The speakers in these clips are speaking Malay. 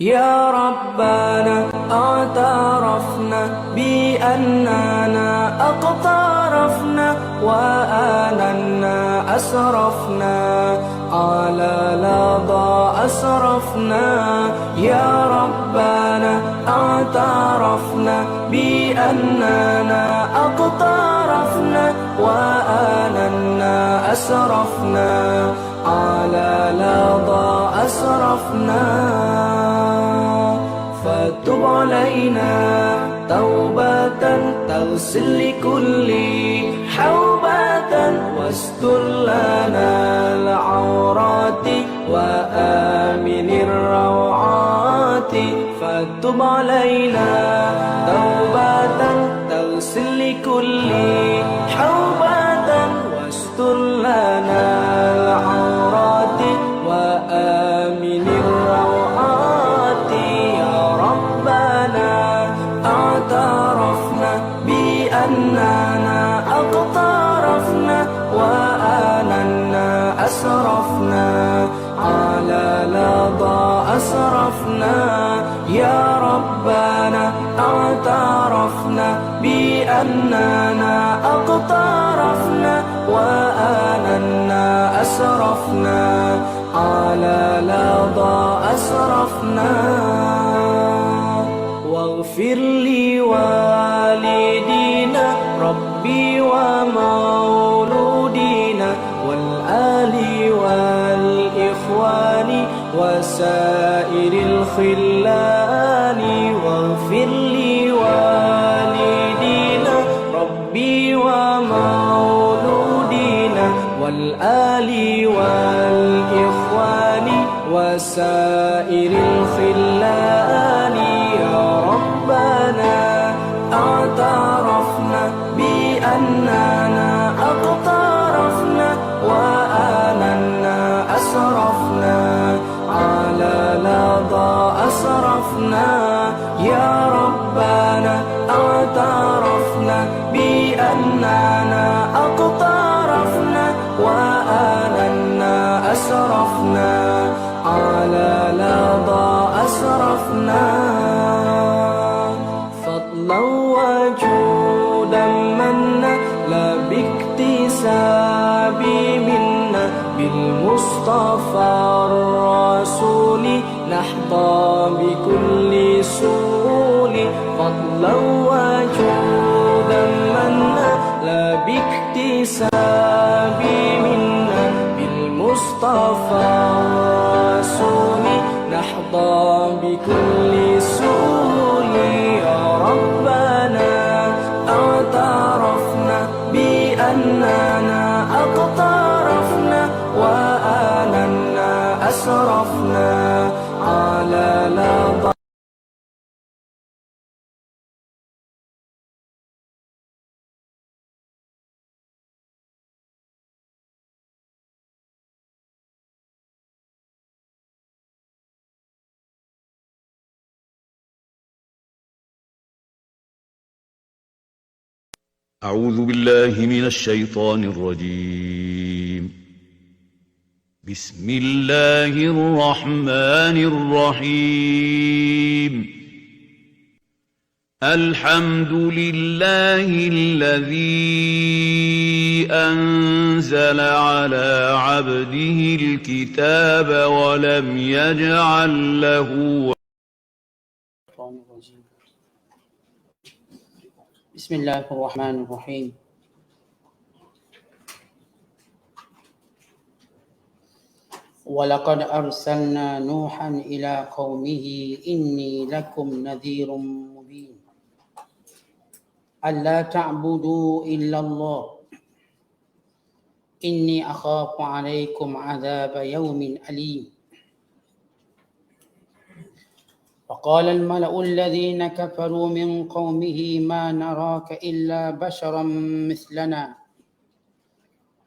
يا ربنا اعترفنا بأننا اقترفنا وآننا أسرفنا على لظى أسرفنا. يا ربنا اعترفنا بأننا اقترفنا وآننا أسرفنا على لظى أسرفنا. فتب علينا توبة تغسل لكل حوبة واستر لنا العورات وآمن الروعات. فتب علينا توبة تغسل لكل حوبة واستر لنا العورات وآمن الروعات. يا ربنا اعترفنا بأننا اقترفنا وآننا أسرفنا على لظى أسرفنا. يا ربنا اعترفنا بأننا اقترفنا وآننا أسرفنا على لظى أسرفنا. واغفر لوالدينا ربي ومولودينا والآل والإخوان وسائر الخلان. واغفر لوالدينا ربي ومولودينا والآل والإخوان وسائر الخلان. يا ربنا اعترفنا بأننا اقترفنا وآننا أسرفنا على لظى أسرفنا. يا ربنا اعترفنا بأننا اقترفنا وآننا أسرفنا على لظى أسرفنا. فضلا وجودا منا لا باكتساب منا بالمصطفى الرسول نحظى بكل سول. فضلا وجودا منا لا باكتساب منا بالمصطفى الرسول نحظى بكل سول. يا ربنا اعترفنا بأننا اقترفنا وآننا أسرفنا على لظى. أعوذ بالله من الشيطان الرجيم. بسم الله الرحمن الرحيم. الحمد لله الذي أنزل على عبده الكتاب ولم يجعل له بسم الله الرحمن الرحيم. ولقد أرسلنا نوحا إلى قومه إني لكم نذير مبين ألا تعبدوا إلا الله إني أخاف عليكم عذاب يوم أليم. وقال الملأ الذين كفروا من قومه ما نراك إلا بشرا مثلنا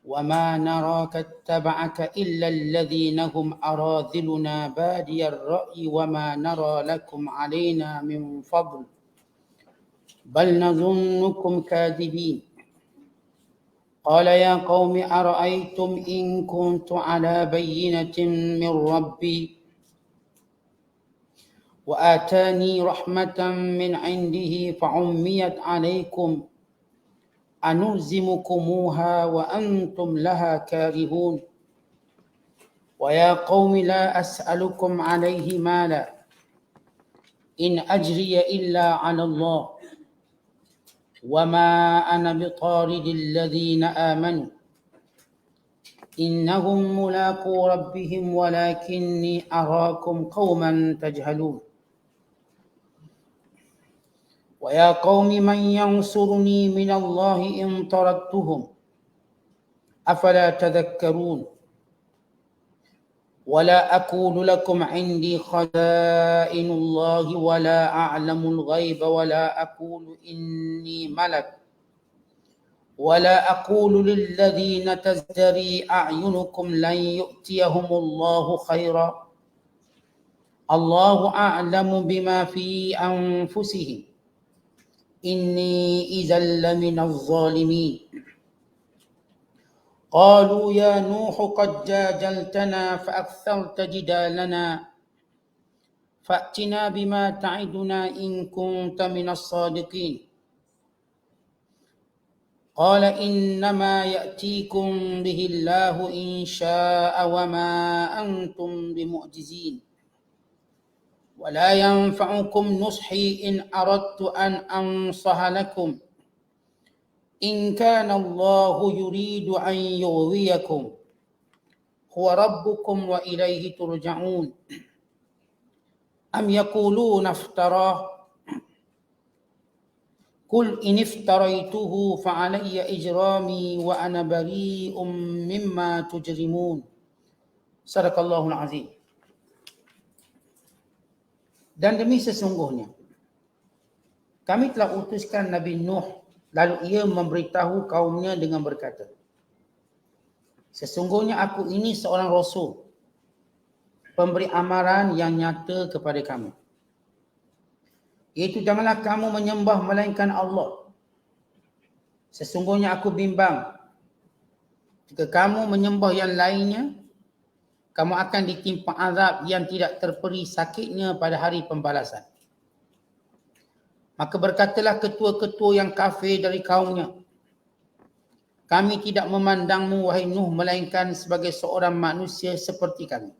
وما نراك اتبعك إلا الذين هم أراذلنا بادي الرأي وما نرى لكم علينا من فضل بل نظنكم كاذبين. قال يا قوم أرأيتم إن كنت على بينة من ربي وآتاني رحمة من عنده فعميت عليكم أنلزمكموها وأنتم لها كارهون ويا قوم لا أسألكم عليه مالا إن أجري إلا على الله وما أنا بطارد الذين آمنوا إنهم ملاقو ربهم ولكني أراكم قوما تجهلون ويا قوم من ينصرني من الله إن طردتهم أفلا تذكرون ولا أقول لكم عندي خزائن الله ولا أعلم الغيب ولا أقول إني ملك ولا أقول للذين تزدري أعينكم لن يؤتيهم الله خيرا الله أعلم بما في أنفسهم إني إذا لمن الظالمين قالوا يا نوح قد جادلتنا فأكثرت جدالنا فأتنا بما تعدنا إن كنت من الصادقين قال إنما يأتيكم به الله إن شاء وما أنتم بمعجزين ولا ينفعكم نصحي إن أردت أن أنصح لكم إن كان الله يريد أن يغويكم هو ربكم وإليه ترجعون أم يقولون افتراه قل إن افتريته فعلي إجرامي وأنا بريء مما تجرمون صدق الله العظيم. Dan demi sesungguhnya kami telah utuskan Nabi Nuh, lalu ia memberitahu kaumnya dengan berkata, sesungguhnya aku ini seorang rasul, pemberi amaran yang nyata kepada kamu, iaitu janganlah kamu menyembah melainkan Allah. Sesungguhnya aku bimbang, jika kamu menyembah yang lainnya, kamu akan ditimpa azab yang tidak terperi sakitnya pada hari pembalasan. Maka berkatalah ketua-ketua yang kafir dari kaumnya, kami tidak memandangmu wahai Nuh melainkan sebagai seorang manusia seperti kami.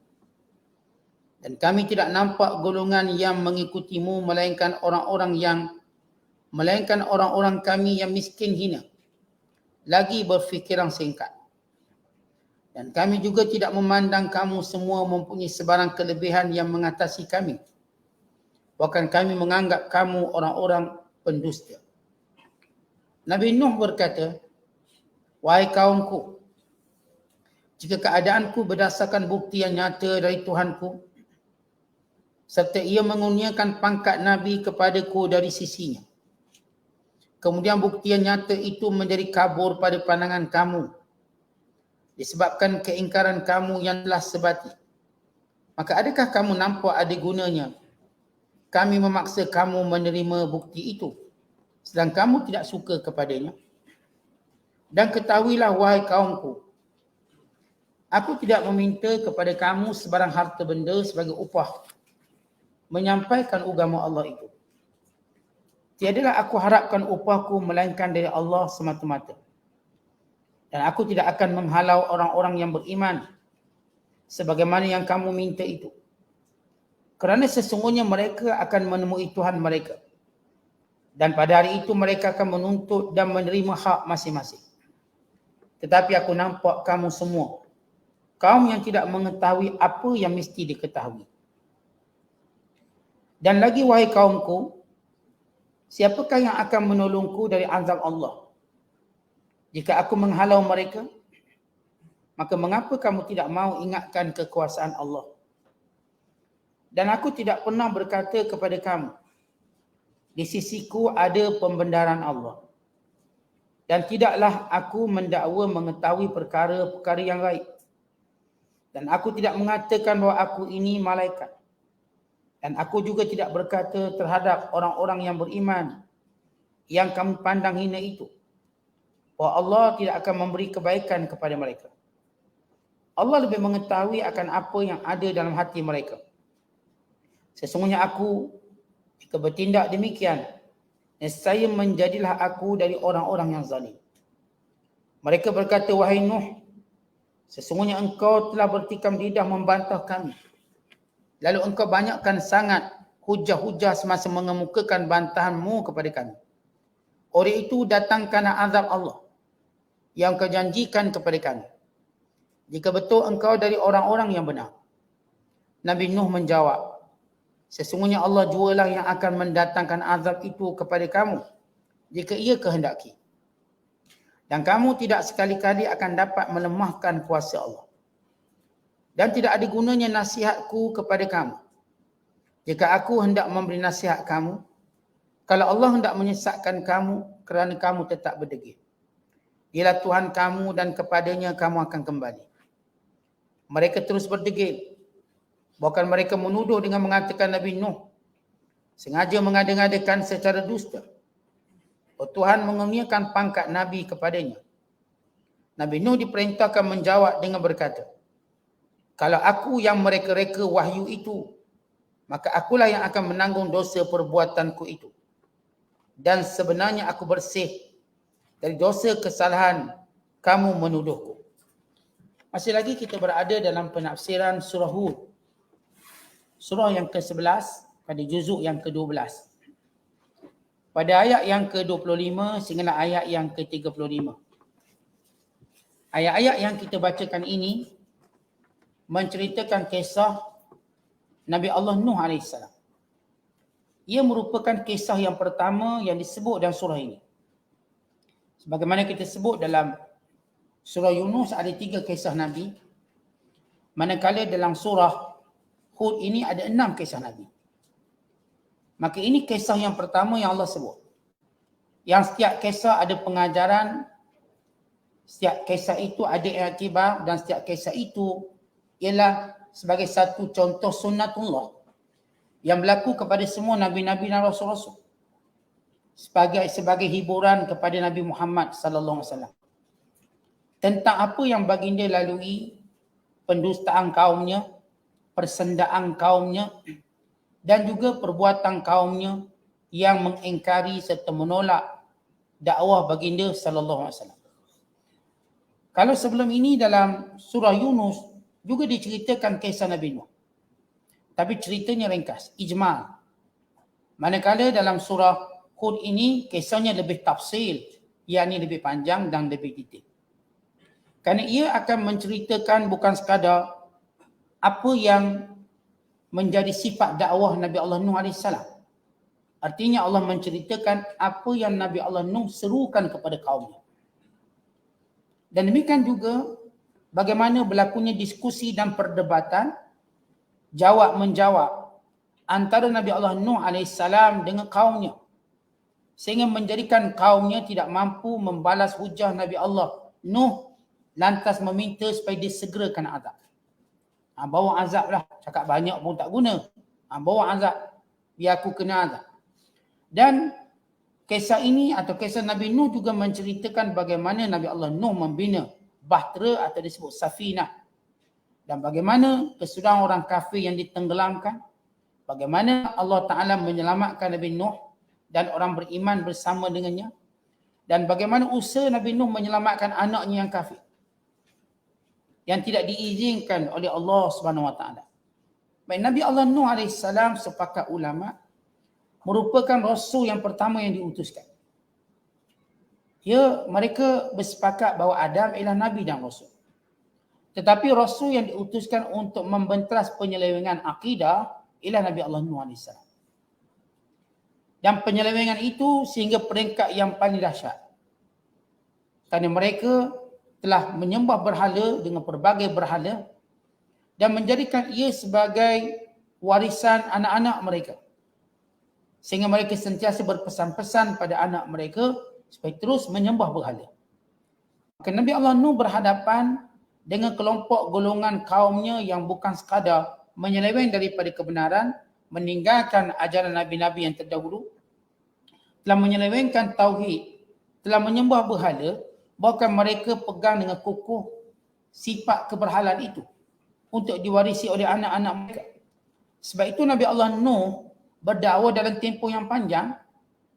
Dan kami tidak nampak golongan yang mengikutimu melainkan orang-orang kami yang miskin hina, lagi berfikiran singkat. Dan kami juga tidak memandang kamu semua mempunyai sebarang kelebihan yang mengatasi kami. Bahkan kami menganggap kamu orang-orang pendusta. Nabi Nuh berkata, wahai kaumku, jika keadaanku berdasarkan bukti yang nyata dari Tuhanku, serta ia mengurniakan pangkat Nabi kepadaku dari sisinya, kemudian bukti yang nyata itu menjadi kabur pada pandangan kamu, disebabkan keingkaran kamu yang telah sebati, maka adakah kamu nampak ada gunanya kami memaksa kamu menerima bukti itu, sedang kamu tidak suka kepadanya? Dan ketahuilah wahai kaumku, aku tidak meminta kepada kamu sebarang harta benda sebagai upah menyampaikan agama Allah itu. Tiadalah aku harapkan upahku melainkan dari Allah semata-mata. Dan aku tidak akan menghalau orang-orang yang beriman sebagaimana yang kamu minta itu. Kerana sesungguhnya mereka akan menemui Tuhan mereka. Dan pada hari itu mereka akan menuntut dan menerima hak masing-masing. Tetapi aku nampak kamu semua, kaum yang tidak mengetahui apa yang mesti diketahui. Dan lagi wahai kaumku, siapakah yang akan menolongku dari azab Allah? Jika aku menghalau mereka, maka mengapa kamu tidak mahu ingatkan kekuasaan Allah? Dan aku tidak pernah berkata kepada kamu, di sisiku ada pembenaran Allah. Dan tidaklah aku mendakwa mengetahui perkara-perkara yang gaib. Dan aku tidak mengatakan bahawa aku ini malaikat. Dan aku juga tidak berkata terhadap orang-orang yang beriman yang kamu pandang hina itu, bahawa Allah tidak akan memberi kebaikan kepada mereka. Allah lebih mengetahui akan apa yang ada dalam hati mereka. Sesungguhnya aku jika bertindak demikian, nescaya menjadilah aku dari orang-orang yang zalim. Mereka berkata, wahai Nuh, sesungguhnya engkau telah bertikam lidah membantah kami. Lalu engkau banyakkan sangat hujah-hujah semasa mengemukakan bantahanmu kepada kami. Oleh itu datangkanlah azab Allah yang kau janjikan kepada kami, jika betul engkau dari orang-orang yang benar. Nabi Nuh menjawab, sesungguhnya Allah jualah yang akan mendatangkan azab itu kepada kamu jika ia kehendaki. Dan kamu tidak sekali-kali akan dapat melemahkan kuasa Allah. Dan tidak ada gunanya nasihatku kepada kamu jika aku hendak memberi nasihat kamu, kalau Allah hendak menyesatkan kamu kerana kamu tetap berdegil. Dialah Tuhan kamu dan kepadanya kamu akan kembali. Mereka terus berdegil. Bahkan mereka menuduh dengan mengatakan Nabi Nuh sengaja mengada-ngadakan secara dusta. Oh, Tuhan mengurniakan pangkat Nabi kepadanya. Nabi Nuh diperintahkan menjawab dengan berkata, kalau aku yang mereka-reka wahyu itu, maka akulah yang akan menanggung dosa perbuatanku itu. Dan sebenarnya aku bersih dari dosa kesalahan kamu menuduhku. Masih lagi kita berada dalam penafsiran surah Hud. Surah yang ke-11 pada juzuk yang ke-12. Pada ayat yang ke-25 sehingga ayat yang ke-35. Ayat-ayat yang kita bacakan ini menceritakan kisah Nabi Allah Nuh AS. Ia merupakan kisah yang pertama yang disebut dalam surah ini. Sebagaimana kita sebut dalam surah Yunus ada 3 kisah Nabi. Manakala dalam surah Hud ini ada 6 kisah Nabi. Maka ini kisah yang pertama yang Allah sebut. Yang setiap kisah ada pengajaran, setiap kisah itu ada iktibar dan setiap kisah itu ialah sebagai satu contoh sunnatullah yang berlaku kepada semua Nabi-Nabi dan Rasul-Rasul. Sebagai hiburan kepada Nabi Muhammad sallallahu alaihi wasallam. Tentang apa yang baginda lalui, pendustaan kaumnya, persendaan kaumnya dan juga perbuatan kaumnya yang mengingkari serta menolak dakwah baginda sallallahu alaihi wasallam. Kalau sebelum ini dalam surah Yunus juga diceritakan kisah Nabi Nuh. Tapi ceritanya ringkas, ijmal. Manakala dalam surah Hud ini kisahnya lebih tafsil, yakni lebih panjang dan lebih detail. Kerana ia akan menceritakan bukan sekadar apa yang menjadi sifat dakwah Nabi Allah Nuh AS. Artinya Allah menceritakan apa yang Nabi Allah Nuh serukan kepada kaumnya. Dan demikian juga bagaimana berlakunya diskusi dan perdebatan, jawab-menjawab antara Nabi Allah Nuh AS dengan kaumnya. Sehingga menjadikan kaumnya tidak mampu membalas hujah Nabi Allah Nuh, lantas meminta supaya disegerakan azab. Bawa azab lah, cakap banyak pun tak guna. Bawa azab, biar aku kena azab. Dan kisah ini atau kisah Nabi Nuh juga menceritakan bagaimana Nabi Allah Nuh membina bahtera atau disebut safinah. Dan bagaimana kesudahan orang kafir yang ditenggelamkan. Bagaimana Allah Ta'ala menyelamatkan Nabi Nuh dan orang beriman bersama dengannya. Dan bagaimana usaha Nabi Nuh menyelamatkan anaknya yang kafir, yang tidak diizinkan oleh Allah Subhanahu Wa Taala. Baik, Nabi Allah Nuh AS sepakat ulama merupakan rasul yang pertama yang diutuskan. Mereka bersepakat bahawa Adam ialah Nabi dan Rasul. Tetapi Rasul yang diutuskan untuk membenteras penyelewengan akidah ialah Nabi Allah Nuh AS. Dan penyelewengan itu sehingga peringkat yang paling dahsyat. Kerana mereka telah menyembah berhala dengan pelbagai berhala dan menjadikan ia sebagai warisan anak-anak mereka. Sehingga mereka sentiasa berpesan-pesan pada anak mereka supaya terus menyembah berhala. Maka Nabi Allah Nuh berhadapan dengan kelompok golongan kaumnya yang bukan sekadar menyeleweng daripada kebenaran, meninggalkan ajaran Nabi-Nabi yang terdahulu, telah menyelewengkan tauhid, telah menyembah berhala, bahkan mereka pegang dengan kukuh sifat keberhalaan itu untuk diwarisi oleh anak-anak mereka. Sebab itu Nabi Allah Nuh berdakwah dalam tempoh yang panjang,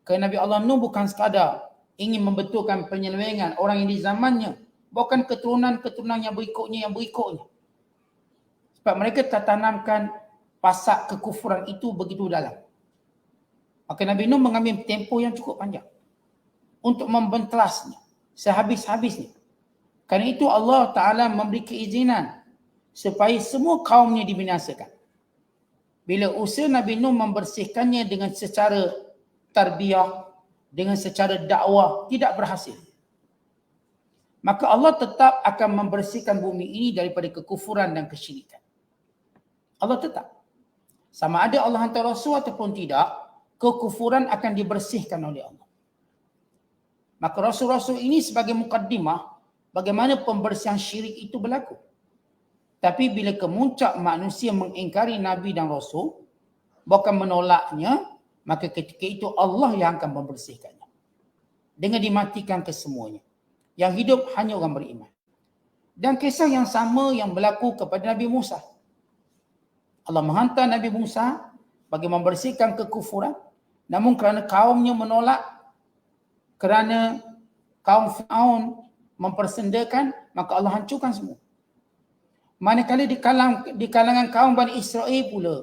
kerana Nabi Allah Nuh bukan sekadar ingin membetulkan penyelewengan orang yang di zamannya, bukan keturunan-keturunan yang berikutnya. Sebab mereka tertanamkan pasak kekufuran itu begitu dalam. Maka Nabi Nuh mengambil tempoh yang cukup panjang untuk membentelasnya sehabis-habisnya. Kerana itu Allah Ta'ala memberi keizinan supaya semua kaumnya dibinasakan. Bila usaha Nabi Nuh membersihkannya dengan secara tarbiyah, dengan secara dakwah tidak berhasil, maka Allah tetap akan membersihkan bumi ini daripada kekufuran dan kesyirikan. Allah tetap. Sama ada Allah hantar Rasul ataupun tidak, kekufuran akan dibersihkan oleh Allah. Maka Rasul-Rasul ini sebagai mukaddimah bagaimana pembersihan syirik itu berlaku. Tapi bila kemuncak manusia mengingkari Nabi dan Rasul, bukan menolaknya, maka ketika itu Allah yang akan membersihkannya. Dengan dimatikan kesemuanya. Yang hidup hanya orang beriman. Dan kisah yang sama yang berlaku kepada Nabi Musa. Allah menghantar Nabi Musa bagi membersihkan kekufuran. Namun kerana kaumnya menolak, kerana kaum Fir'aun mempersendakan, maka Allah hancurkan semua. Manakala di kalangan kaum Bani Israel pula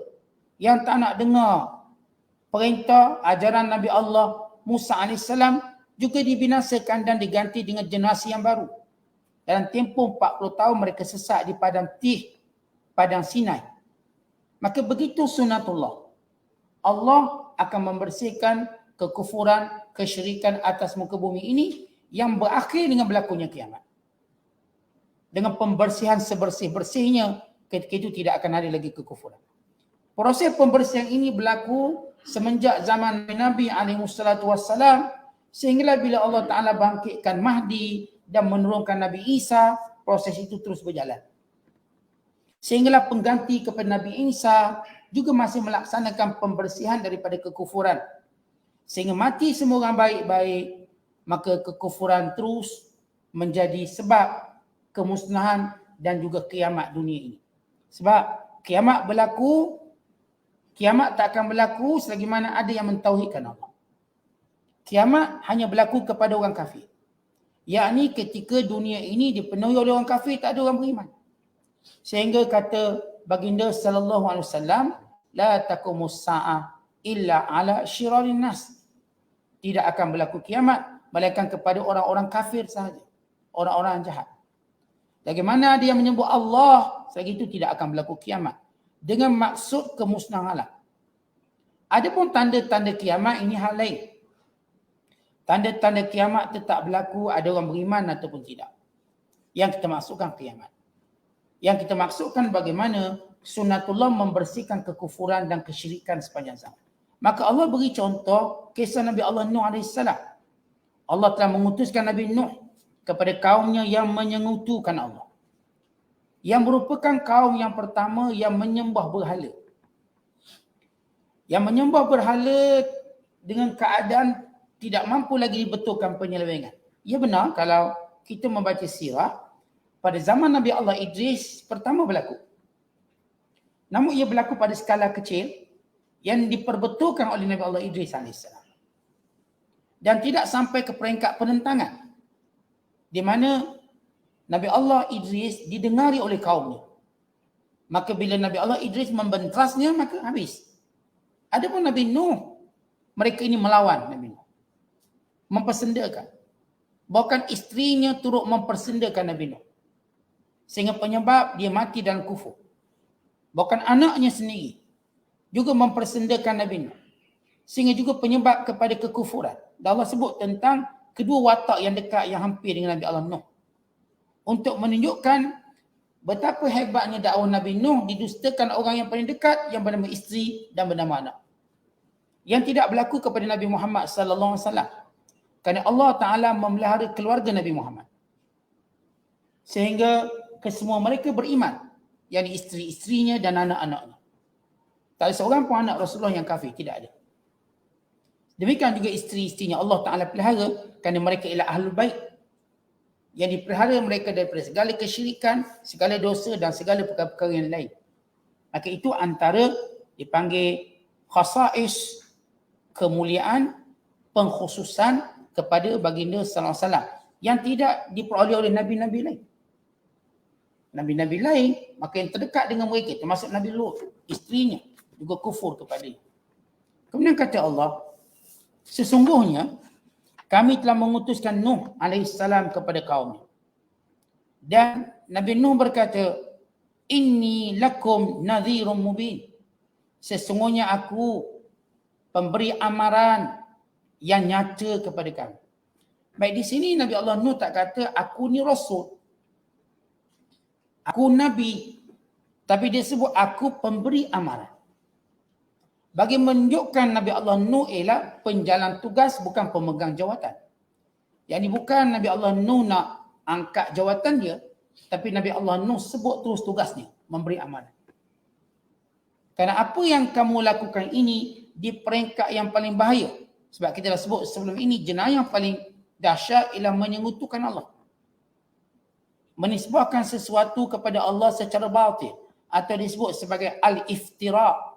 yang tak nak dengar perintah ajaran Nabi Allah Musa AS juga dibinasakan dan diganti dengan generasi yang baru. Dalam tempoh 40 tahun mereka sesat di padang Tih, padang Sinai. Maka begitu sunatullah. Allah akan membersihkan kekufuran, kesyirikan atas muka bumi ini yang berakhir dengan berlakunya kiamat. Dengan pembersihan sebersih-bersihnya, ketika itu tidak akan ada lagi kekufuran. Proses pembersihan ini berlaku semenjak zaman Nabi SAW, sehinggalah bila Allah Ta'ala bangkitkan Mahdi dan menurunkan Nabi Isa, proses itu terus berjalan. Sehinggalah pengganti kepada Nabi Isa juga masih melaksanakan pembersihan daripada kekufuran. Sehingga mati semua orang baik-baik, maka kekufuran terus menjadi sebab kemusnahan dan juga kiamat dunia ini. Sebab kiamat tak akan berlaku selagi mana ada yang mentauhidkan Allah. Kiamat hanya berlaku kepada orang kafir. Yakni ketika dunia ini dipenuhi oleh orang kafir, tak ada orang beriman. Sehingga kata baginda sallallahu alaihi wasallam, la taqumus sa'ah illa ala syirarin nas. Tidak akan berlaku kiamat melainkan kepada orang-orang kafir sahaja, orang-orang jahat. Bagaimana dia menyebut Allah, selagi itu tidak akan berlaku kiamat dengan maksud kemusnahan alam. Adapun tanda-tanda kiamat ini hal lain. Tanda-tanda kiamat tetap berlaku, ada orang beriman ataupun tidak. Yang kita maksudkan kiamat. Yang kita maksudkan bagaimana sunatullah membersihkan kekufuran dan kesyirikan sepanjang zaman. Maka Allah beri contoh kisah Nabi Allah Nuh AS. Allah telah mengutuskan Nabi Nuh kepada kaumnya yang menyekutukan Allah. Yang merupakan kaum yang pertama yang menyembah berhala. Yang menyembah berhala dengan keadaan tidak mampu lagi dibetulkan penyelewengan. Ya benar kalau kita membaca sirah, pada zaman Nabi Allah Idris pertama berlaku. Namun ia berlaku pada skala kecil yang diperbetulkan oleh Nabi Allah Idris AS. Dan tidak sampai ke peringkat penentangan. Di mana Nabi Allah Idris didengari oleh kaumnya. Maka bila Nabi Allah Idris membentrasnya, maka habis. Adapun Nabi Nuh, mereka ini melawan Nabi Nuh. Mempersendakan. Bahkan isterinya turut mempersendakan Nabi Nuh. Sehingga penyebab dia mati dalam kufur. Bahkan anaknya sendiri juga mempersendakan Nabi Nuh. Sehingga juga penyebab kepada kekufuran. Dan Allah sebut tentang kedua watak yang dekat, yang hampir dengan Nabi Allah Nuh. Untuk menunjukkan betapa hebatnya dakwah Nabi Nuh didustakan orang yang paling dekat yang bernama isteri dan bernama anak. Yang tidak berlaku kepada Nabi Muhammad sallallahu alaihi wasallam. Kerana Allah Ta'ala memelihara keluarga Nabi Muhammad. Sehingga kesemua mereka beriman. Yang isteri-isterinya dan anak-anaknya. Tak ada seorang pun anak Rasulullah yang kafir. Tidak ada. Demikian juga isteri-isterinya Allah Ta'ala pelihara kerana mereka ialah ahlul bait. Yang dipelihara mereka daripada segala kesyirikan, segala dosa dan segala perkara-perkara yang lain. Maka itu antara Dipanggil khasais, kemuliaan, pengkhususan kepada baginda sallallahu alaihi wasallam yang tidak diperoleh oleh nabi-nabi lain. Nabi-nabi lain maka yang terdekat dengan mereka termasuk Nabi Lut, isterinya juga kufur kepadanya. Kemudian kata Allah, sesungguhnya kami telah mengutuskan Nuh alaihissalam kepada kaumnya. Dan Nabi Nuh berkata, inni lakum nadhirum mubin. Sesungguhnya aku pemberi amaran yang nyata kepada kamu. Baik, di sini Nabi Allah Nuh tak kata aku ni rasul, aku nabi, tapi dia sebut aku pemberi amaran. Bagi menunjukkan Nabi Allah Nuh ialah penjalan tugas, bukan pemegang jawatan. Yang ini bukan Nabi Allah Nuh nak angkat jawatan dia, tapi Nabi Allah Nuh sebut terus tugasnya, memberi amaran. Kerana apa yang kamu lakukan ini di peringkat yang paling bahaya. Sebab kita dah sebut sebelum ini, jenayah yang paling dahsyat ialah menyekutukan Allah. Menisbahkan sesuatu kepada Allah secara batil, atau disebut sebagai al-iftira.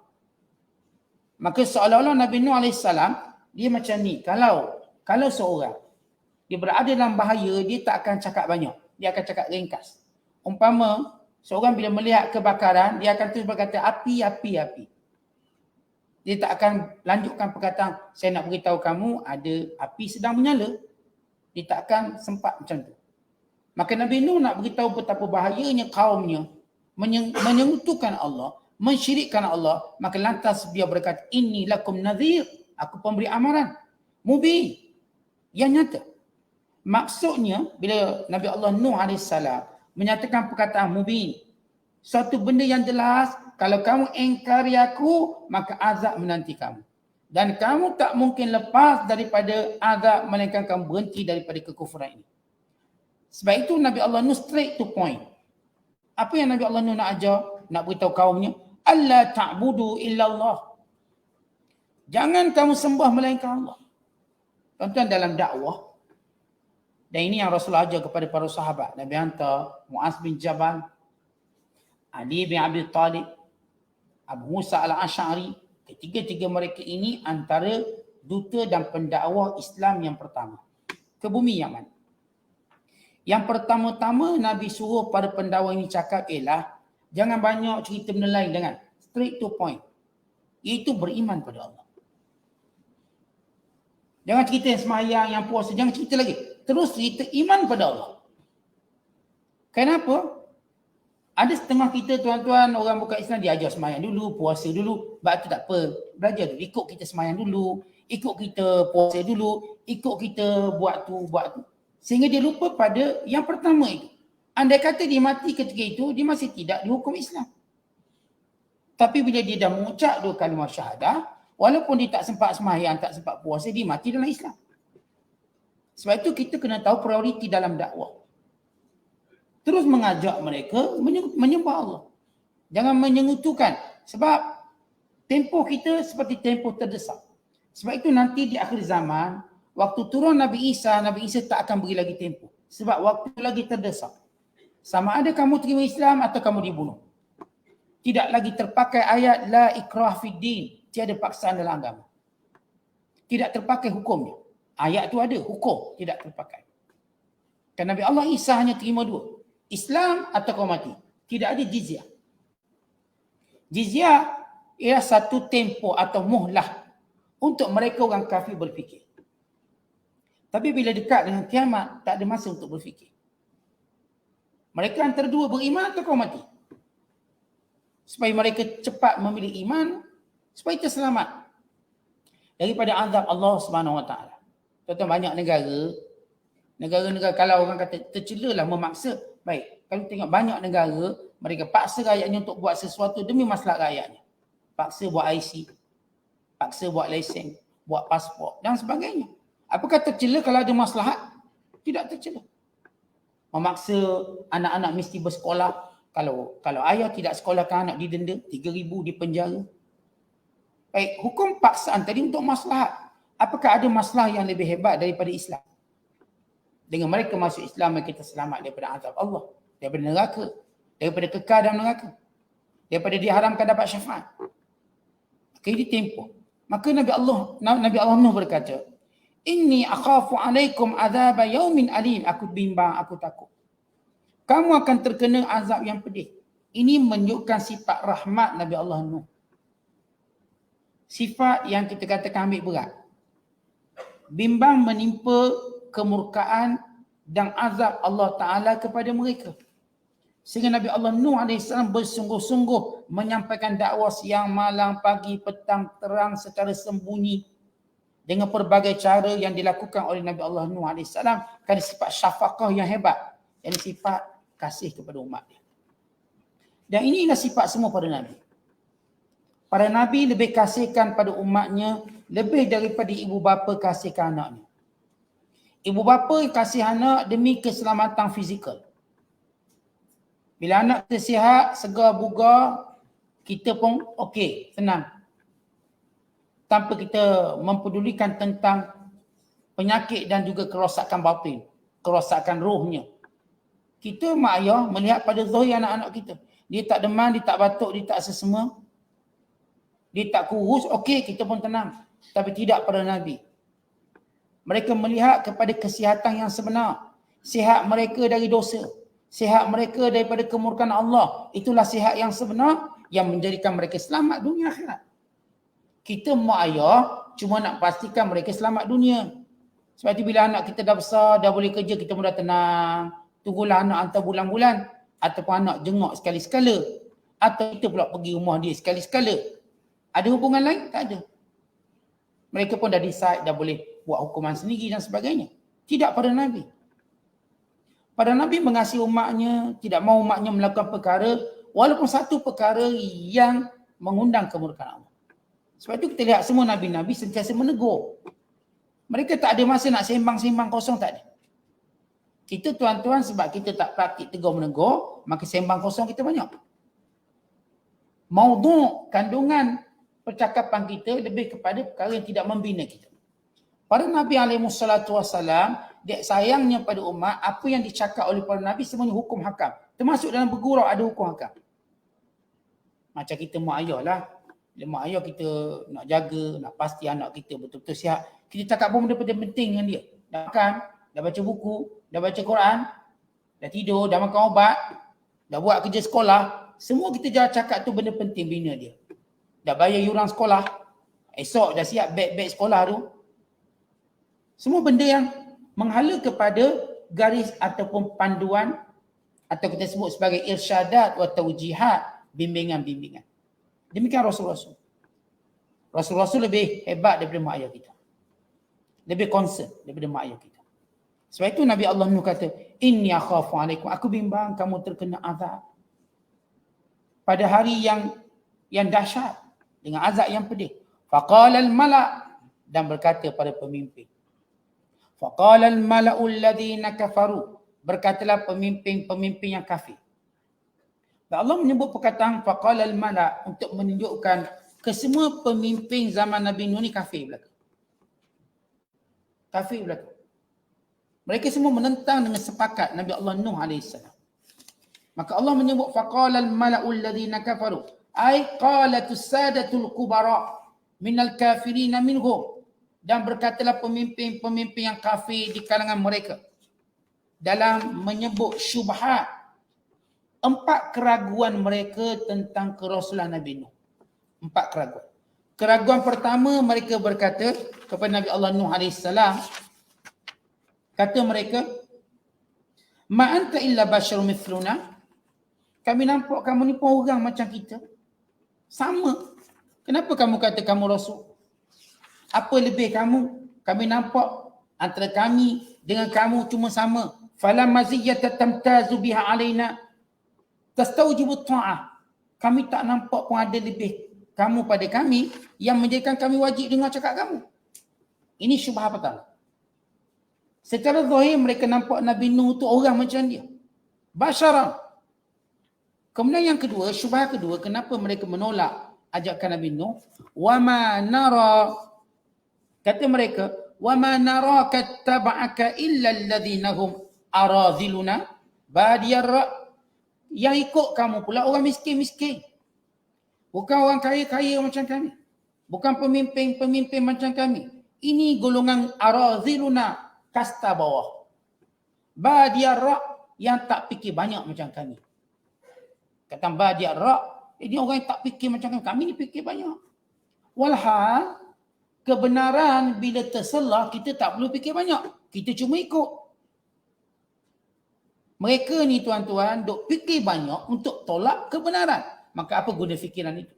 Maka seolah-olah Nabi Nuh AS, dia macam ni, kalau seorang dia berada dalam bahaya, dia tak akan cakap banyak, dia akan cakap ringkas. Umpama seorang bila melihat kebakaran, dia akan terus berkata api, api, api. Dia tak akan lanjutkan perkataan, saya nak beritahu kamu ada api sedang menyala. Dia tak akan sempat macam tu. Maka Nabi Nuh nak beritahu betapa bahayanya kaumnya menyekutukan Allah, mensyirikkan Allah, maka lantas dia berkata, inni lakum nadhir, aku pemberi amaran mubin, yang nyata. Maksudnya bila Nabi Allah Nuh AS menyatakan perkataan mubin, satu benda yang jelas, kalau kamu ingkari aku, maka azab menanti kamu. Dan kamu tak mungkin lepas daripada azab melainkan kamu berhenti daripada kekufuran ini. Sebab itu Nabi Allah Nuh straight to point. Apa yang Nabi Allah Nuh nak ajar, nak beritahu kaumnya, alla ta'budu illallah. Jangan kamu sembah melainkan Allah. Tuan-tuan, dalam dakwah, dan ini yang Rasulullah ajar kepada para sahabat. Nabi hantar Muaz bin Jabal, Ali bin Abi Talib, Abu Musa al-Ash'ari. Ketiga-tiga mereka ini antara duta dan pendakwah Islam yang pertama ke bumi Yaman. Yang pertama-tama Nabi suruh pada pendakwah ini cakap ialah jangan banyak cerita benda lain, dengan straight to point. Iaitu beriman pada Allah. Jangan cerita yang semayang, yang puasa, jangan cerita lagi. Terus cerita iman pada Allah. Kenapa? Ada setengah kita tuan-tuan, orang bukan Islam, dia ajar semayang dulu, puasa dulu. Sebab tu tak apa, belajar dulu. Ikut kita semayang dulu, ikut kita puasa dulu, ikut kita buat tu, buat tu. Sehingga dia lupa pada yang pertama itu. Andai kata dia mati ketika itu, dia masih tidak dihukum Islam. Tapi bila dia dah mengucap 2 kalimah syahadah, walaupun dia tak sempat semayang, tak sempat puasa, dia mati dalam Islam. Sebab itu kita kena tahu prioriti dalam dakwah. Terus mengajak mereka menyembah Allah. Jangan menyengutukan. Sebab tempoh kita seperti tempoh terdesak. Sebab itu nanti di akhir zaman, waktu turun Nabi Isa tak akan beri lagi tempoh. Sebab waktu lagi terdesak. Sama ada kamu terima Islam atau kamu dibunuh. Tidak lagi terpakai ayat la ikrah fid din, tiada paksaan dalam agama. Tidak terpakai hukumnya. Ayat tu ada, hukum tidak terpakai. Kan Nabi Allah Isa hanya terima 2. Islam atau kau mati. Tidak ada jizyah. Jizyah ialah satu tempoh atau muhlah untuk mereka orang kafir berfikir. Tapi bila dekat dengan kiamat, tak ada masa untuk berfikir. Mereka antara 2, beriman atau kau mati. Supaya mereka cepat memilih iman, supaya terselamat daripada azab Allah SWT. Tuan-tuan, banyak negara kalau orang kata tercelalah memaksa, baik. Kalau tengok banyak negara, mereka paksa rakyatnya untuk buat sesuatu demi maslahat rakyatnya. Paksa buat IC, paksa buat lesen, buat pasport dan sebagainya. Apakah tercela kalau ada maslahat? Tidak tercela. Memaksa anak-anak mesti bersekolah. Kalau ayah tidak sekolahkan anak, didenda 3,000, dipenjara. Baik, hukum paksaan tadi untuk maslahat. Apakah ada masalah yang lebih hebat daripada Islam? Dengan mereka masuk Islam, kita selamat daripada azab Allah, daripada neraka, daripada kekal dalam neraka, daripada diharamkan dapat syafaat. Maka ditempuh. Maka Nabi Allah Nuh berkata, Inni akhafu alaikum azab yaumin alim. Aku bimbang, aku takut. Kamu akan terkena azab yang pedih. Ini menunjukkan sifat rahmat Nabi Allah Nuh. Sifat yang kita katakan ambil berat. Bimbang menimpa kemurkaan dan azab Allah Ta'ala kepada mereka. Sehingga Nabi Allah Nuh AS bersungguh-sungguh menyampaikan dakwah siang, malam, pagi, petang, terang secara sembunyi dengan pelbagai cara yang dilakukan oleh Nabi Allah Nuh AS kerana sifat syafaqah yang hebat dan sifat kasih kepada umat dia. Dan inilah sifat semua para Nabi. Para Nabi lebih kasihkan pada umatnya lebih daripada ibu bapa kasihkan anaknya. Ibu bapa kasih anak demi keselamatan fizikal. Bila anak kita sihat, segar, bugar, kita pun okey, senang. Tanpa kita mempedulikan tentang penyakit dan juga kerosakan batin, kerosakan rohnya. Kita mak ayah melihat pada zahir anak-anak kita. Dia tak demam, dia tak batuk, dia tak sesama. Dia tak kurus, okey, kita pun tenang. Tapi tidak pada Nabi. Mereka melihat kepada kesihatan yang sebenar. Sihat mereka dari dosa. Sihat mereka daripada kemurkaan Allah. Itulah sihat yang sebenar yang menjadikan mereka selamat dunia akhirat. Kita mak ayah cuma nak pastikan mereka selamat dunia. Sebab itu bila anak kita dah besar, dah boleh kerja, kita pun dah tenang. Tunggulah anak hantar bulan-bulan. Ataupun anak jenguk sekali-sekala. Atau kita pula pergi rumah dia sekali-sekala. Ada hubungan lain? Tak ada. Mereka pun dah decide, dah boleh buat hukuman sendiri dan sebagainya. Tidak pada Nabi. Pada Nabi mengasihi umatnya, tidak mahu umatnya melakukan perkara, walaupun satu perkara yang mengundang kemurkaan Allah. Sebab itu kita lihat semua Nabi-Nabi sentiasa menegur. Mereka tak ada masa nak sembang-sembang kosong, tak ada. Kita tuan-tuan sebab kita tak praktik tegur menegur, maka sembang kosong kita banyak. Maudhu' kandungan percakapan kita lebih kepada perkara yang tidak membina kita. Para Nabi SAW, dia sayangnya pada umat, apa yang dicakap oleh para Nabi semuanya hukum hakam. Termasuk dalam bergurau ada hukum hakam. Macam kita mak ayah lah. Bila mak ayah kita nak jaga, nak pasti anak kita betul-betul sihat. Kita cakap pun benda penting dengan dia. Dah makan, dah baca buku, dah baca Quran, dah tidur, dah makan ubat, dah buat kerja sekolah. Semua kita jangan cakap tu benda penting bina dia. Dah bayar yuran sekolah. Esok dah siap beg-beg sekolah tu. Semua benda yang menghala kepada garis ataupun panduan atau kita sebut sebagai irsyadat atau taujihat, bimbingan-bimbingan. Demikian Rasul-Rasul. Rasul-Rasul lebih hebat daripada mak ayah kita. Lebih concern daripada mak ayah kita. Sebab itu Nabi Allah Nuh kata, Inni akhafu alaikum. Aku bimbang kamu terkena azab. Pada hari yang dahsyat. Dengan azab yang pedih. Faqala al-mala' dan berkata pada pemimpin. Faqala al-mala'u alladhina kafaru. Berkatalah pemimpin-pemimpin yang kafir. Dan Allah menyebut perkataan faqala al-mala' untuk menunjukkan kesemua pemimpin zaman Nabi Nuh ni kafir belaka. Kafir belaka. Mereka semua menentang dengan sepakat Nabi Allah Nuh AS. Maka Allah menyebut faqala al-mala'u alladhina kafaru. Ay qalatus sadatul kubara minal kafirina minhum. Dan berkatalah pemimpin-pemimpin yang kafir di kalangan mereka. Dalam menyebut syubhat. 4 keraguan mereka tentang kerasulan Nabi Nuh. 4 keraguan. Keraguan pertama mereka berkata kepada Nabi Allah Nuh AS. Kata mereka, Ma anta illa basyarum mithluna. Kami nampak kamu ni pun orang macam kita. Sama. Kenapa kamu kata kamu rasul? Apa lebih kamu? Kami nampak antara kami dengan kamu cuma sama. Fala maziyyata tamtazu biha alaina tastawjibu ta'ah. Kami tak nampak pun ada lebih kamu pada kami yang menjadikan kami wajib dengar cakap kamu. Ini syubhat pertama. Secara zahir mereka nampak Nabi Nuh tu orang macam dia. Basyaran. Kemudian yang kedua, syubhat kedua, kenapa mereka menolak ajakan Nabi Nuh? Wa ma nara, kata mereka, wa ma naraka taba'aka illa alladhina hum araziluna badiyar ra'. Yang ikut kamu pula orang miskin-miskin. Bukan orang kaya-kaya macam kami. Bukan pemimpin-pemimpin macam kami. Ini golongan araziluna, kasta bawah. Badiar ra' yang tak fikir banyak macam kami. Kata badiar ra', ini orang yang tak fikir macam kami. Kami ni fikir banyak. Walhal, kebenaran bila terselah, kita tak perlu fikir banyak. Kita cuma ikut. Mereka ni tuan-tuan, duk fikir banyak untuk tolak kebenaran. Maka apa guna fikiran itu?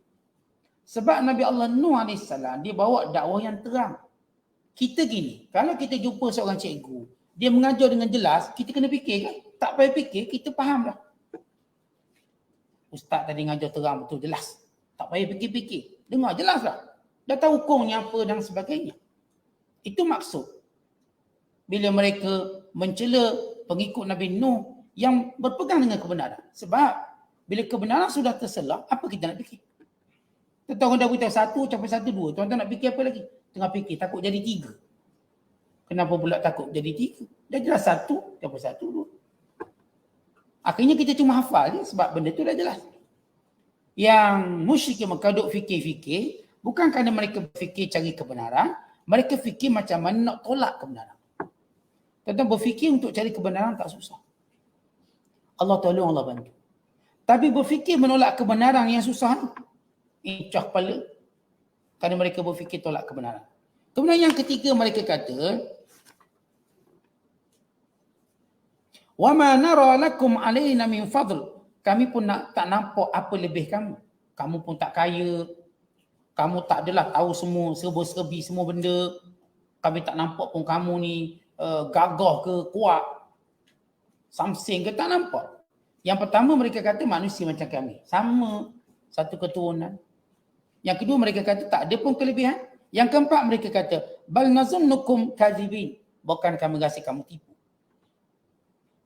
Sebab Nabi Allah Nuh AS, dia bawa dakwah yang terang. Kita gini, kalau kita jumpa seorang cikgu, dia mengajar dengan jelas, kita kena fikir kan? Tak payah fikir, kita faham dah. Ustaz tadi mengajar terang betul, jelas. Tak payah fikir-fikir. Dengar jelas dah. Dah tahu hukumnya apa dan sebagainya. Itu maksud. Bila mereka mencela pengikut Nabi Nuh yang berpegang dengan kebenaran. Sebab bila kebenaran sudah terselah, apa kita nak fikir? Tuan-tuan dah beritahu 1 capai 1, 2. Tuan-tuan nak fikir apa lagi? Tengah fikir, takut jadi 3. Kenapa pula takut jadi 3? Dah jelas 1 capai 1, 2. Akhirnya kita cuma hafal je sebab benda tu dah jelas. Yang musyrik Mekah duk fikir-fikir, bukan kerana mereka berfikir cari kebenaran, mereka fikir macam mana nak tolak kebenaran. Tuan-tuan berfikir untuk cari kebenaran tak susah. Allah tolong, Allah bantu. Tapi berfikir menolak kebenaran yang susah, incah kepala. Kerana mereka berfikir tolak kebenaran. Kemudian yang ketiga mereka kata, wa ma nara lakum alaina min fadl. Kami pun tak nampak apa lebih kamu. Kamu pun tak kaya. Kamu tak adalah tahu semua, serba-serbi semua benda. Kami tak nampak pun kamu ni gagah ke, kuat. Samsing ke, tak nampak. Yang pertama mereka kata manusia macam kami. Sama, satu keturunan. Yang kedua mereka kata tak ada pun kelebihan. Yang keempat mereka kata bal nazunnukum kadzibin. Bukan kami rasa kamu tipu.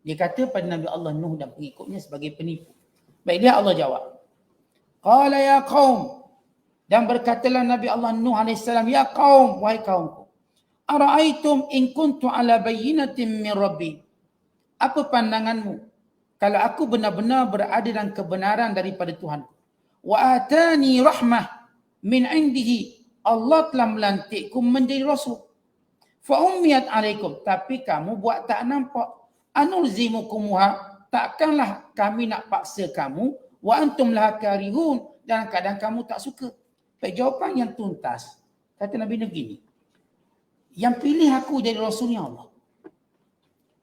Dia kata pada Nabi Allah Nuh dan pengikutnya sebagai penipu. Baik, dia Allah jawab. Qala ya qaum. Dan berkatalah Nabi Allah Nuh AS, ya qaum, wahai kaumku. Ara'aitum in kuntu ala bayyinatin min rabbi. Apa pandanganmu kalau aku benar-benar berada dalam kebenaran daripada Tuhan? Wa atani rahmah min indihi. Allah telah melantikku menjadi rasul. Fa ummiyat alaikum. Tapi kamu buat tak nampak. Anulzimukumuha. Takkanlah kami nak paksa kamu. Wa antum laha karihun. Dan kadang kamu tak suka. Baik, jawapan yang tuntas. Kata Nabi begini. Yang pilih aku jadi rasulnya Allah.